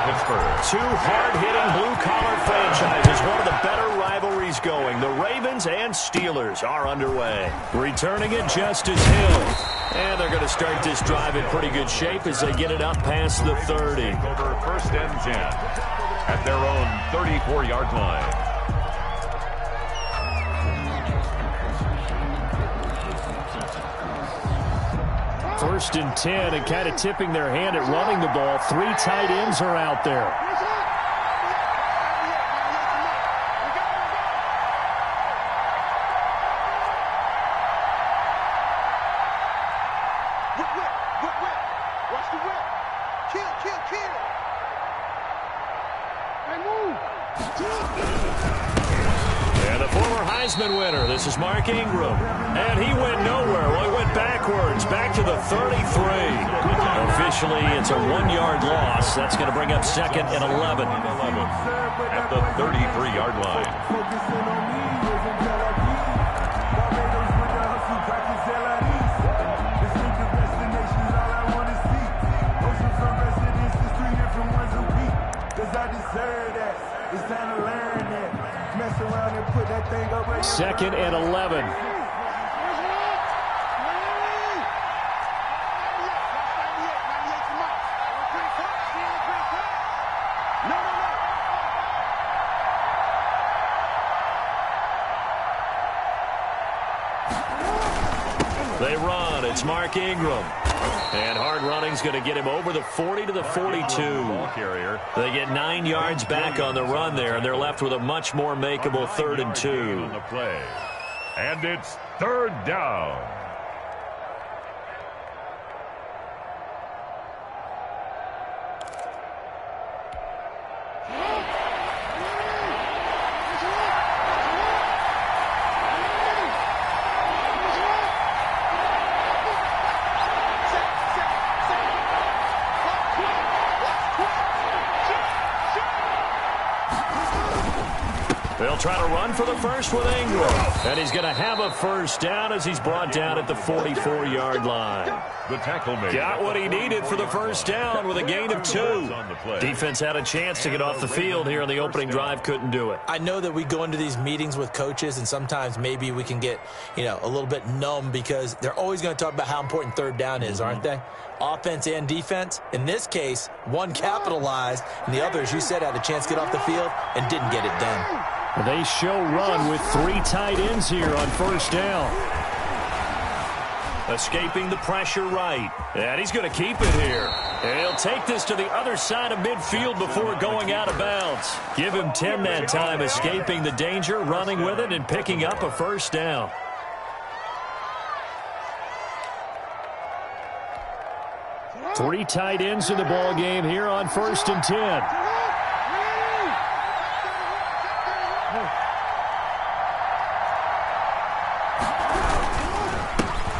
Pittsburgh. Two hard-hitting blue-collar franchises. One of the better rivalries going. The Ravens and Steelers are underway. Returning it, Justice Hill. And they're going to start this drive in pretty good shape as they get it up past the 30. Over 1st and 10 at their own 34-yard line. First and 10, and kind of tipping their hand at running the ball. Three tight ends are out there. Watch the whip. Kill. Hey, move. And the former Heisman winner, this is Mark Ingram. And he went nowhere. Well, he went backwards, back to the 33. Officially, it's a 1-yard loss. That's going to bring up 2nd and 11. At the 33-yard line. Second and 11. They run. It's Mark Ingram. And hard running's going to get him over the 40 to the 42. They get 9 yards back on the run there, and they're left with a much more makeable 3rd and 2. On the play. And it's 3rd down. They'll try to run for the first with Ingram. And he's going to have a first down as he's brought down at the 44-yard line. The tackle made. Got what he needed for the first down with a gain of 2. Defense had a chance to get off the field here on the opening drive, couldn't do it. I know that we go into these meetings with coaches, and sometimes maybe we can get, a little bit numb because they're always going to talk about how important 3rd down is, aren't they? Offense and defense. In this case, one capitalized, and the other, as you said, had a chance to get off the field and didn't get it done. They show run with 3 tight ends here on first down. Escaping the pressure right. And he's going to keep it here. And he'll take this to the other side of midfield before going out of bounds. Give him 10 that time, escaping the danger, running with it, and picking up a first down. Three tight ends in the ball game here on 1st and 10.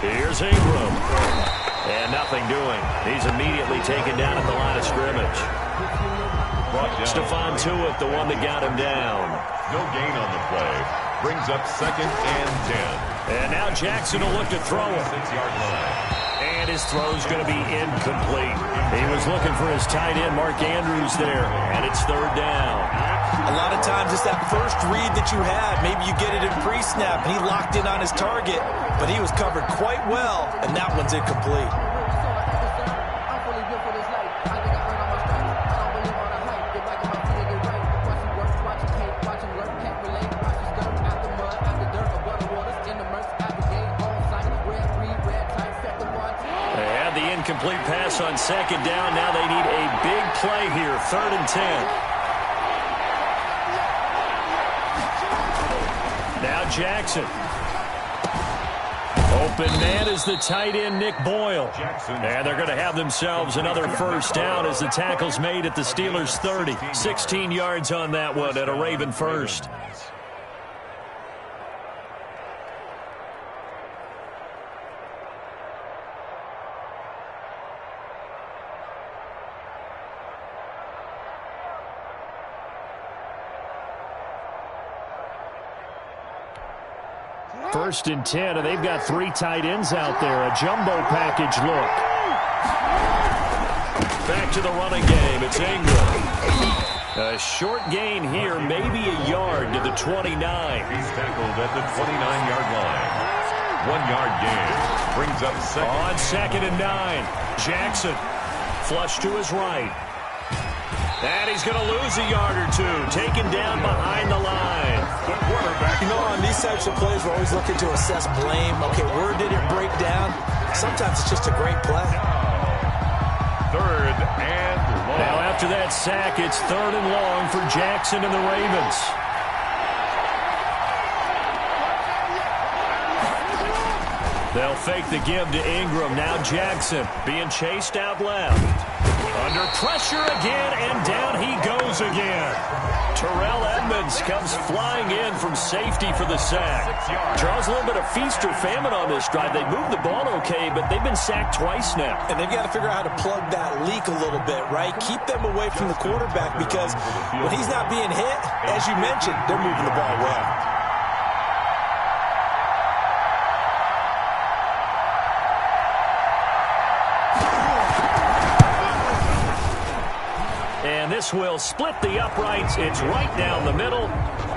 Here's Ingram. And nothing doing. He's immediately taken down at the line of scrimmage. Stephon Tuitt, the one that got him down. No gain on the play. Brings up 2nd and 10. And now Jackson will look to throw it. 6-yard line. And his throw's going to be incomplete. He was looking for his tight end, Mark Andrews, there. And it's 3rd down. A lot of times it's that first read that you had. Maybe you get it in pre-snap, and he locked in on his target, but he was covered quite well, and that one's incomplete. And the incomplete pass on 2nd down. Now they need a big play here, 3rd and 10. Now Jackson. Open man is the tight end, Nick Boyle. And they're going to have themselves another first down as the tackle's made at the Steelers' 30. 16 yards on that one at a Raven first. First and 10, and they've got 3 tight ends out there. A jumbo package look. Back to the running game. It's Ingram. A short gain here, maybe a yard to the 29. He's tackled at the 29-yard line. 1-yard gain. Brings up second. On 2nd and 9. Jackson. Flush to his right. And he's going to lose a yard or two. Taken down behind the line. The quarterback. You know, on these types of plays, we're always looking to assess blame. Okay, where did it break down? Sometimes it's just a great play. 3rd and long. Now after that sack, it's 3rd and long for Jackson and the Ravens. They'll fake the give to Ingram. Now Jackson being chased out left. Under pressure again, and down he goes again. Terrell Edmonds comes flying in from safety for the sack. Charles, a little bit of feast or famine on this drive. They moved the ball okay, but they've been sacked twice now. And they've got to figure out how to plug that leak a little bit, right? Keep them away from the quarterback, because when he's not being hit, as you mentioned, they're moving the ball well. This will split the uprights. It's right down the middle.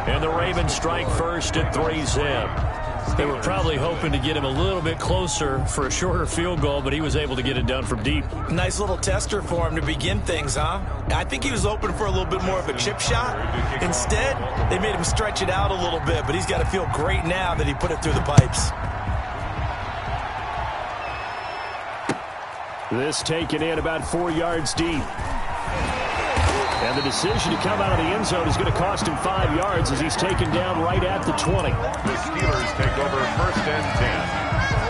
And the Ravens strike first at 3-zip. They were probably hoping to get him a little bit closer for a shorter field goal, but he was able to get it done from deep. Nice little tester for him to begin things, huh? I think he was hoping for a little bit more of a chip shot. Instead, they made him stretch it out a little bit, but he's got to feel great now that he put it through the pipes. This taken in about 4 yards deep. And the decision to come out of the end zone is going to cost him 5 yards as he's taken down right at the 20. The Steelers take over 1st and 10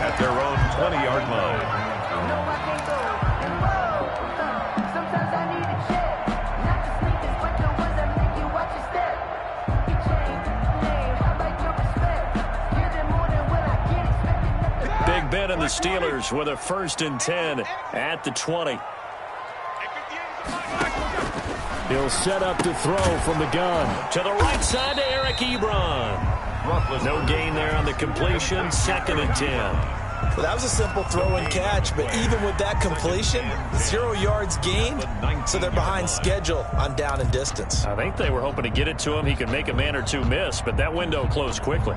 at their own 20-yard line. Big Ben and the Steelers with a 1st and 10 at the 20. He'll set up to throw from the gun. To the right side to Eric Ebron. No gain there on the completion. 2nd and 10. Well, that was a simple throw and catch, but even with that completion, 0 yards gained, so they're behind schedule on down and distance. I think they were hoping to get it to him. He could make a man or two miss, but that window closed quickly.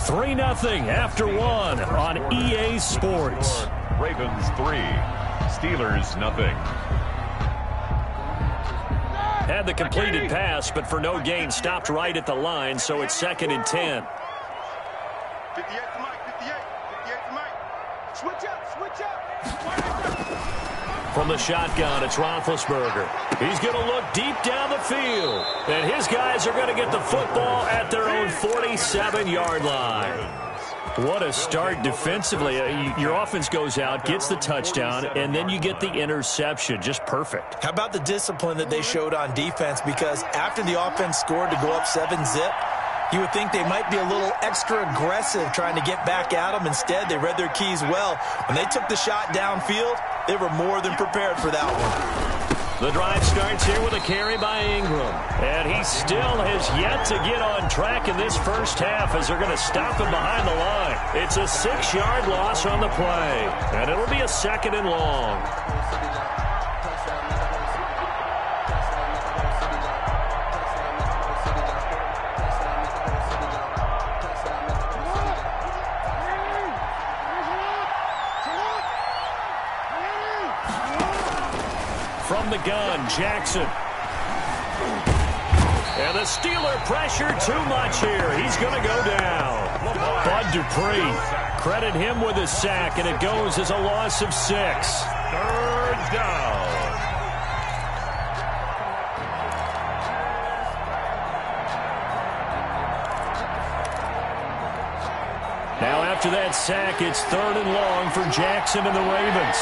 Three 3-0 after 1 on EA Sports. Ravens 3, Steelers 0. Had the completed pass, but for no gain, stopped right at the line, so it's 2nd and 10. 58 to Mike, 58 to Mike. Switch up. From the shotgun, it's Roethlisberger. He's going to look deep down the field. And his guys are going to get the football at their own 47-yard line. What a start defensively. Your offense goes out, gets the touchdown, and then you get the interception. Just perfect. How about the discipline that they showed on defense? Because after the offense scored to go up 7-zip, you would think they might be a little extra aggressive trying to get back at them. Instead, they read their keys well. When they took the shot downfield, they were more than prepared for that one. The drive starts here with a carry by Ingram. And he still has yet to get on track in this first half as they're going to stop him behind the line. It's a 6-yard loss on the play. And it'll be a 2nd and long. From the gun, Jackson. And the Steeler pressure too much here. He's going to go down. Bud Dupree, credit him with a sack, and it goes as a loss of 6. 3rd down. Now after that sack, it's 3rd and long for Jackson and the Ravens.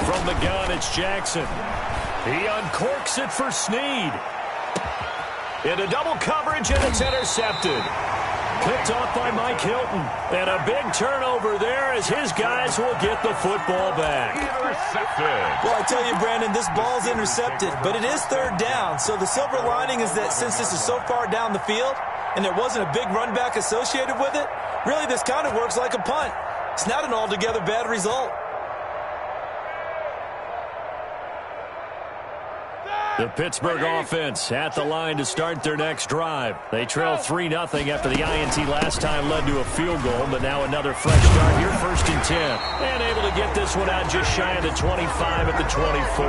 From the gun, it's Jackson. He uncorks it for Snead. Into double coverage, and it's intercepted. picked off by Mike Hilton. And a big turnover there as his guys will get the football back. Intercepted. Well, I tell you, Brandon, this ball's intercepted, but it is third down. So the silver lining is that since this is so far down the field and there wasn't a big run back associated with it, really this kind of works like a punt. It's not an altogether bad result. The Pittsburgh offense at the line to start their next drive. They trail 3-0 after the INT last time led to a field goal, but now another fresh start here, 1st and 10. And able to get this one out just shy of the 25 at the 24.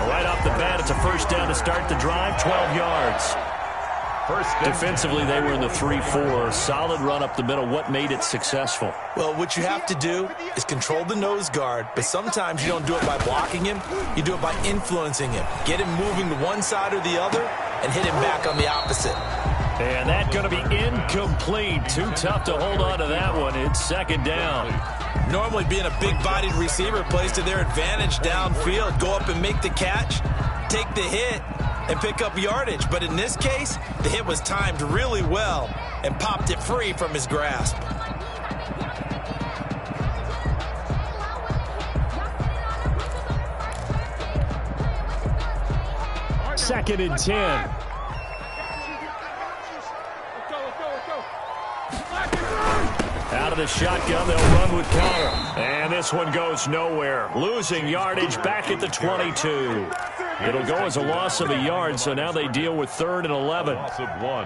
Right off the bat, it's a first down to start the drive, 12 yards. Defensively, they were in the 3-4. Solid run up the middle. What made it successful? Well, what you have to do is control the nose guard, but sometimes you don't do it by blocking him. You do it by influencing him. Get him moving to one side or the other and hit him back on the opposite. And that's going to be incomplete. Too tough to hold on to that one. It's 2nd down. Normally being a big-bodied receiver plays to their advantage downfield. Go up and make the catch, take the hit, and pick up yardage. But in this case, the hit was timed really well and popped it free from his grasp. Second and 10. Out of the shotgun, they'll run with Connor. And this one goes nowhere. Losing yardage back at the 22. It'll go as a loss of a yard, so now they deal with 3rd and 11.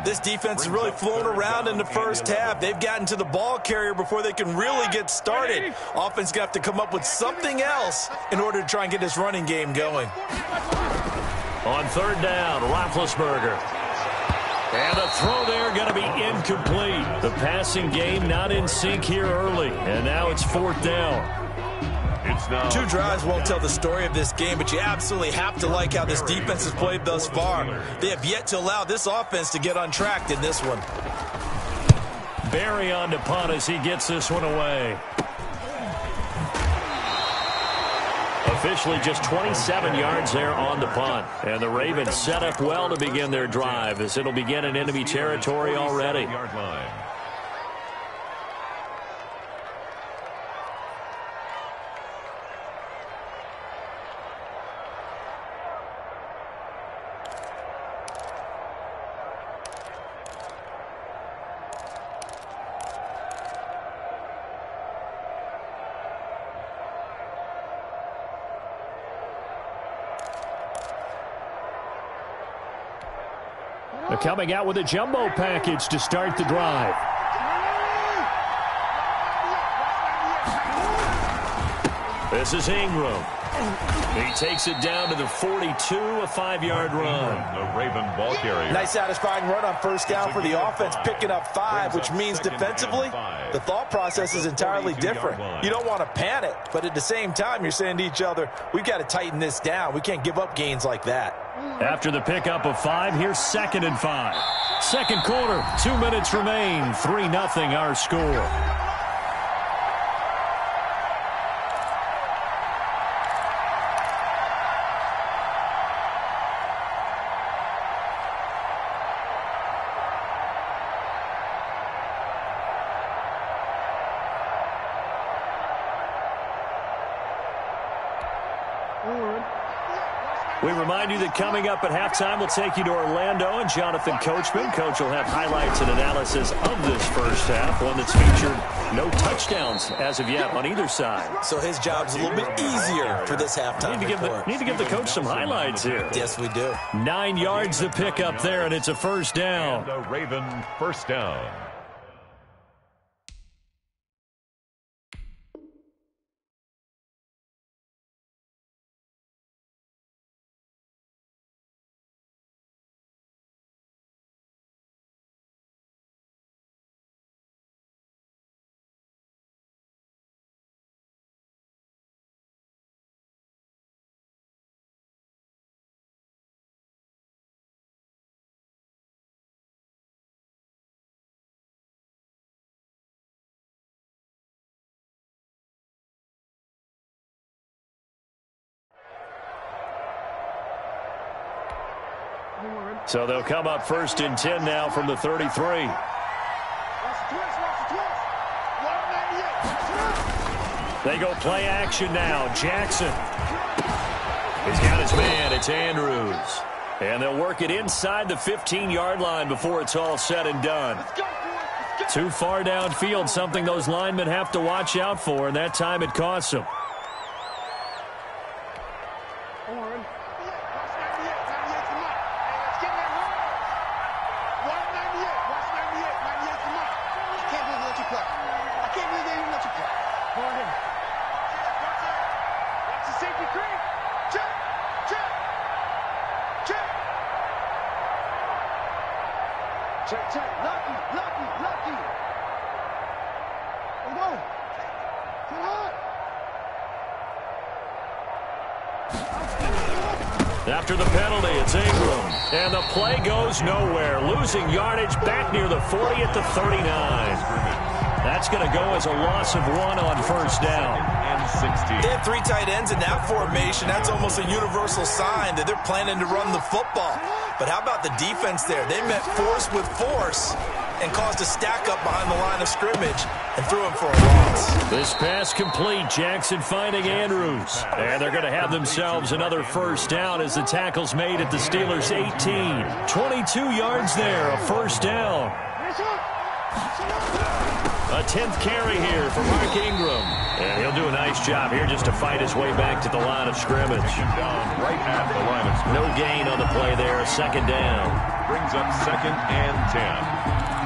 This defense has really flown around in the first half. They've gotten to the ball carrier before they can really get started. Offense going to have to come up with something else in order to try and get this running game going. On 3rd down, Roethlisberger. And the throw there going to be incomplete. The passing game not in sync here early, and now it's 4th down. 2 drives won't tell the story of this game, but you absolutely have to like how this defense has played thus far. They have yet to allow this offense to get untracked in this one. Barry on to punt as he gets this one away. Officially just 27 yards there on the punt. And the Ravens set up well to begin their drive as it'll begin in enemy territory already. Coming out with a jumbo package to start the drive. This is Ingram. He takes it down to the 42, a 5-yard run. The Raven ball carrier. Nice satisfying run on first down for the offense, picking up 5, which means defensively, the thought process is entirely different. You don't want to panic, but at the same time, you're saying to each other, we've got to tighten this down. We can't give up gains like that. After the pickup of 5, here's 2nd and 5. Second quarter, 2 minutes remain, 3-0 our score. We remind you that coming up at halftime, we'll take you to Orlando and Jonathan Coachman. Coach will have highlights and analysis of this first half, one that's featured no touchdowns as of yet on either side. So his job's a little bit easier for this halftime. Need to give the coach some highlights here. Yes, we do. 9 yards to pick up there, and it's a first down. The Raven first down. So they'll come up 1st and 10 now from the 33. They go play action now. Jackson. He's got his man. It's Andrews. And they'll work it inside the 15-yard line before it's all said and done. Too far downfield, something those linemen have to watch out for, and that time it costs them. After the penalty, it's Ingram. And the play goes nowhere. Losing yardage back near the 40 at the 39. That's going to go as a loss of 1 on first down. They have 3 tight ends in that formation. That's almost a universal sign that they're planning to run the football. But how about the defense there? They met force with force and caused a stack up behind the line of scrimmage and threw him for a loss. This pass complete. Jackson finding Andrews. And they're going to have themselves another first down as the tackle's made at the Steelers' 18. 22 yards there, a first down. A 10th carry here for Mark Ingram. And he'll do a nice job here just to fight his way back to the line of scrimmage. Right at the line of scrimmage. No gain on the play there, second down. Brings up 2nd and 10.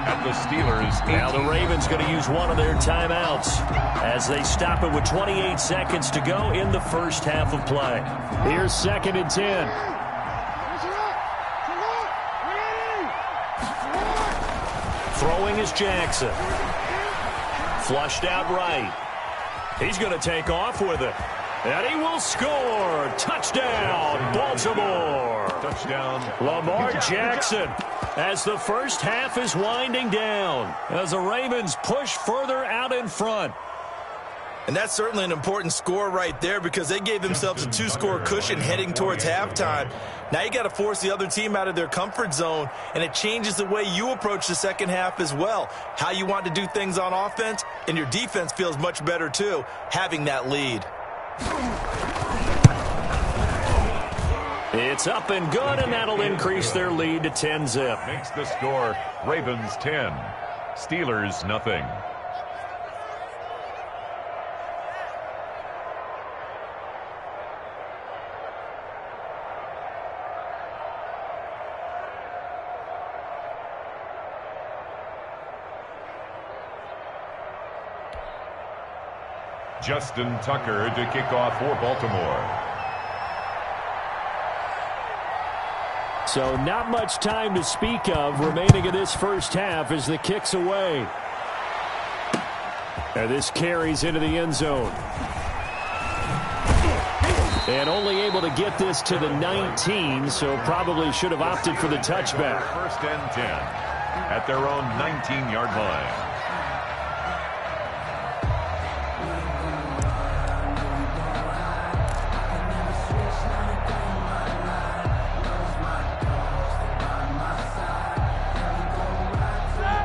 At the Steelers. Now the Ravens going to use one of their timeouts as they stop it with 28 seconds to go in the first half of play. Here's 2nd and 10. Throwing is Jackson. Flushed out right. He's going to take off with it. And he will score. Touchdown, Baltimore. Touchdown, Lamar Jackson, as the first half is winding down, as the Ravens push further out in front. And that's certainly an important score right there because they gave themselves a 2-score cushion heading towards halftime. Now you got to force the other team out of their comfort zone, and it changes the way you approach the second half as well. How you want to do things on offense, and your defense feels much better too, having that lead. It's up and good, and that'll increase their lead to 10-zip. Makes the score Ravens 10, Steelers nothing. Justin Tucker to kick off for Baltimore. So not much time to speak of remaining in this first half as the kick's away. And this carries into the end zone. And only able to get this to the 19, so probably should have opted for the touchback. 1st and 10 at their own 19-yard line.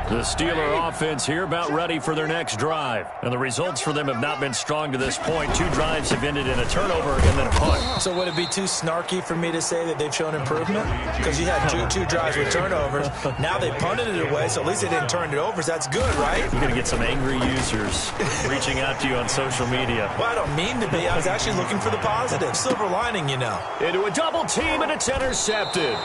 The Steeler offense here about ready for their next drive. And the results for them have not been strong to this point. 2 drives have ended in a turnover and then a punt. So would it be too snarky for me to say that they've shown improvement? Because you had two drives with turnovers. Now they punted it away, so at least they didn't turn it over. So that's good, right? You're going to get some angry users reaching out to you on social media. Well, I don't mean to be. I was actually looking for the positive. Silver lining, you know. Into a double team, and it's intercepted.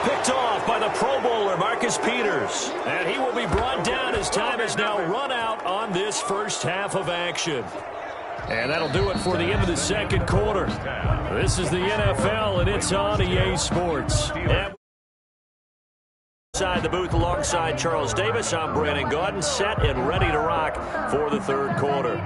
Picked off by the Pro Bowler, Marcus Peters. And he will be brought down as time has now run out on this first half of action. And that'll do it for the end of the second quarter. This is the NFL, and it's on EA Sports. Inside the booth alongside Charles Davis, I'm Brandon Gaudin, set and ready to rock for the third quarter.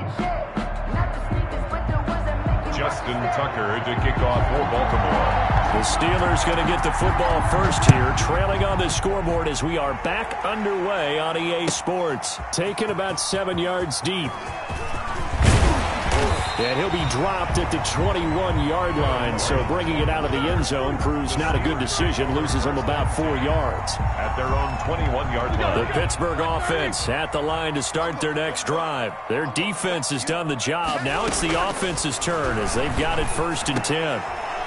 Justin Tucker to kick off for Baltimore. The Steelers going to get the football first here, trailing on the scoreboard as we are back underway on EA Sports. Taken about 7 yards deep. And he'll be dropped at the 21-yard line. So bringing it out of the end zone proves not a good decision. Loses him about 4 yards. At their own 21-yard line. The Pittsburgh offense at the line to start their next drive. Their defense has done the job. Now it's the offense's turn as they've got it 1st and 10.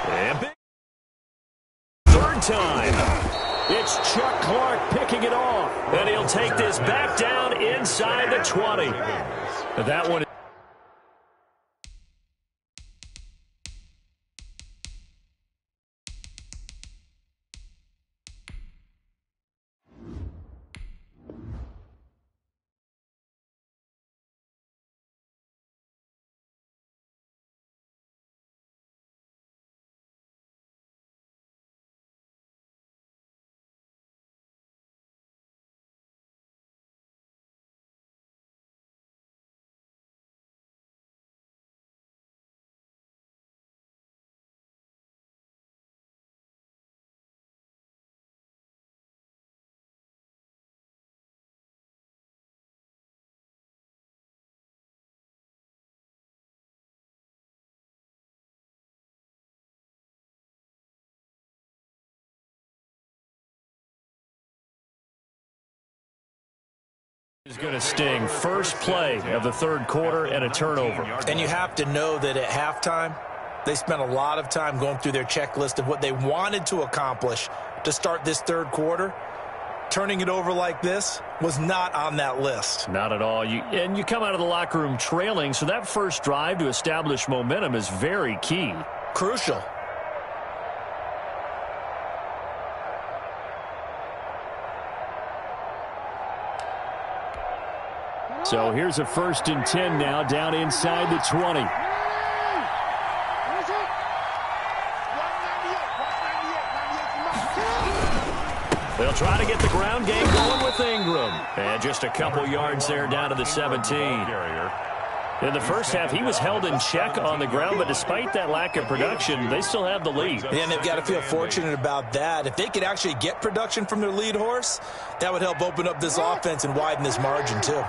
And big third time. It's Chuck Clark picking it off. And he'll take this back down inside the 20. That one. Is going to sting. First play of the third quarter and a turnover. And you have to know that at halftime, they spent a lot of time going through their checklist of what they wanted to accomplish to start this third quarter. Turning it over like this was not on that list. Not at all. And you come out of the locker room trailing, so that first drive to establish momentum is very key. Crucial. So here's a 1st and 10 now down inside the 20. They'll try to get the ground game going with Ingram. And just a couple yards there down to the 17. In the first half, he was held in check on the ground, but despite that lack of production, they still have the lead. And they've got to feel fortunate about that. If they could actually get production from their lead horse, that would help open up this offense and widen this margin too.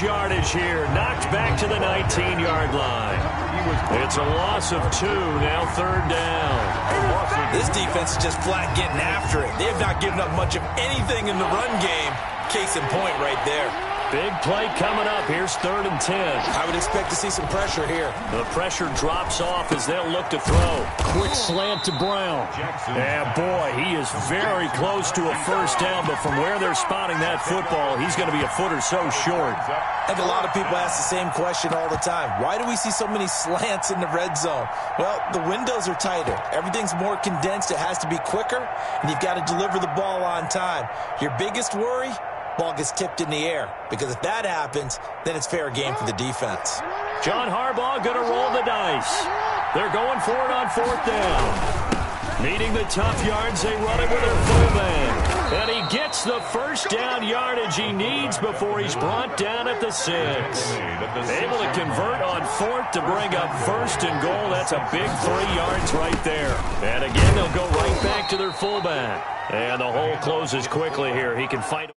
Yardage here, knocked back to the 19-yard line. It's a loss of 2, now 3rd down. This defense is just flat getting after it. They have not given up much of anything in the run game. Case in point right there. Big play coming up. Here's 3rd and 10. I would expect to see some pressure here. The pressure drops off as they'll look to throw. Quick slant to Brown. And boy, he is very close to a first down, but from where they're spotting that football, he's going to be a foot or so short. I think a lot of people ask the same question all the time. Why do we see so many slants in the red zone? Well, the windows are tighter. Everything's more condensed. It has to be quicker, and you've got to deliver the ball on time. Your biggest worry? Ball gets tipped in the air, because if that happens, then it's fair game for the defense. John Harbaugh going to roll the dice. They're going for it on 4th down. Needing the tough yards, they run it with their fullback. And he gets the first down yardage he needs before he's brought down at the 6. Able to convert on 4th to bring up 1st and goal. That's a big 3 yards right there. And again, they'll go right back to their fullback. And the hole closes quickly here. He can fight.